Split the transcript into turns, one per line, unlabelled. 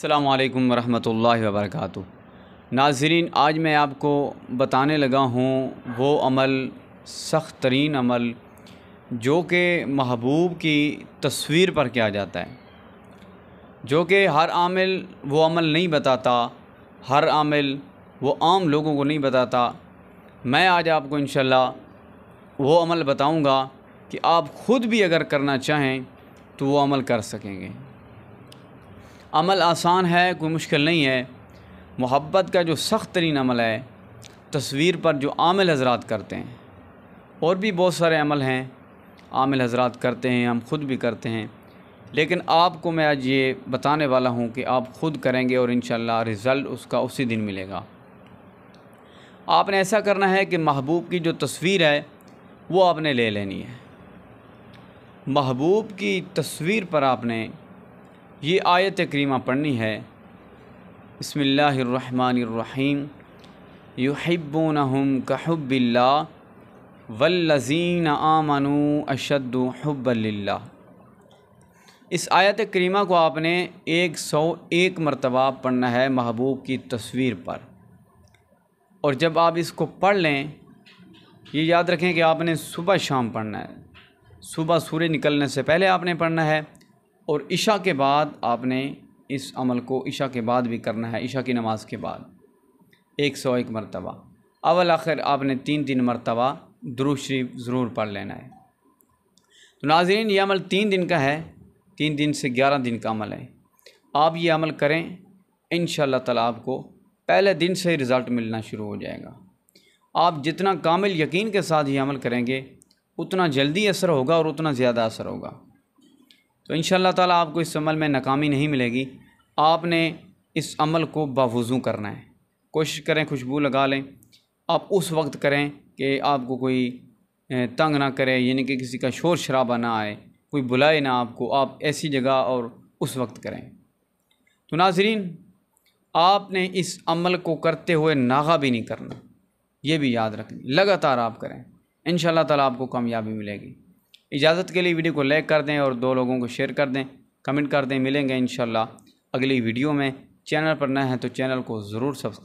अस्सलामुअलैकुम वरहमतुल्लाहि वबरकातुहू। नाज़रीन, आज मैं आपको बताने लगा हूँ वो अमल, सख्त तरीन अमल जो कि महबूब की तस्वीर पर किया जाता है, जो कि हर आमिल वो अमल नहीं बताता, हर आमिल वो आम लोगों को नहीं बताता। मैं आज आपको इंशाअल्लाह वो अमल बताऊँगा कि आप ख़ुद भी अगर करना चाहें तो वो अमल कर सकेंगे। अमल आसान है, कोई मुश्किल नहीं है। मोहब्बत का जो सख्त तरीन अमल है, तस्वीर पर जो आमिल हज़रात करते हैं, और भी बहुत सारे अमल हैं आमिल हज़रात करते हैं, हम ख़ुद भी करते हैं, लेकिन आपको मैं आज ये बताने वाला हूँ कि आप ख़ुद करेंगे और इंशाअल्लाह रिज़ल्ट उसका उसी दिन मिलेगा। आपने ऐसा करना है कि महबूब की जो तस्वीर है वो आपने ले लेनी है। महबूब की तस्वीर पर आपने ये आयत करीमा पढ़नी है, बिस्मिल्लाहिर्रहमानिर्रहीम, युहिब्बूनहुम कहुब्बिल्लाह वल्लज़ीना आमनू अशद्दु हुब्बन लिल्लाह। इस आयत करीमा को आपने 101 मरतबा पढ़ना है महबूब की तस्वीर पर। और जब आप इसको पढ़ लें, ये याद रखें कि आपने सुबह शाम पढ़ना है। सुबह सूरज निकलने से पहले आपने पढ़ना है और इशा के बाद आपने इस अमल को इशा के बाद भी करना है, इशा की नमाज़ के बाद 101 मरतबा। अव्वल आखिर आपने 3-3 मरतबा दुरूद शरीफ ज़रूर पढ़ लेना है। तो नाज़रीन, ये अमल 3 दिन का है, 3 दिन से 11 दिन का अमल है। आप ये अमल करें, इंशाअल्लाह ताला आपको पहले दिन से ही रिज़ल्ट मिलना शुरू हो जाएगा। आप जितना कामिल यकीन के साथ ये अमल करेंगे उतना जल्दी असर होगा और उतना ज़्यादा असर होगा। तो इंशाअल्लाह ताला आपको इस अमल में नाकामी नहीं मिलेगी। आपने इस अमल को बावुज़ू करना है। कोशिश करें खुशबू लगा लें। आप उस वक्त करें कि आपको कोई तंग ना करे, यानी कि किसी का शोर शराबा ना आए, कोई बुलाए ना आपको। आप ऐसी जगह और उस वक्त करें। तो नाज़रीन, आपने इस अमल को करते हुए नागा भी नहीं करना, ये भी याद रखें। लगातार आप करें, इंशाअल्लाह ताला आपको कामयाबी मिलेगी। इजाज़त के लिए वीडियो को लाइक कर दें और 2 लोगों को शेयर कर दें, कमेंट कर दें। मिलेंगे इंशाअल्लाह अगली वीडियो में। चैनल पर नए हैं तो चैनल को ज़रूर सब्सक्राइब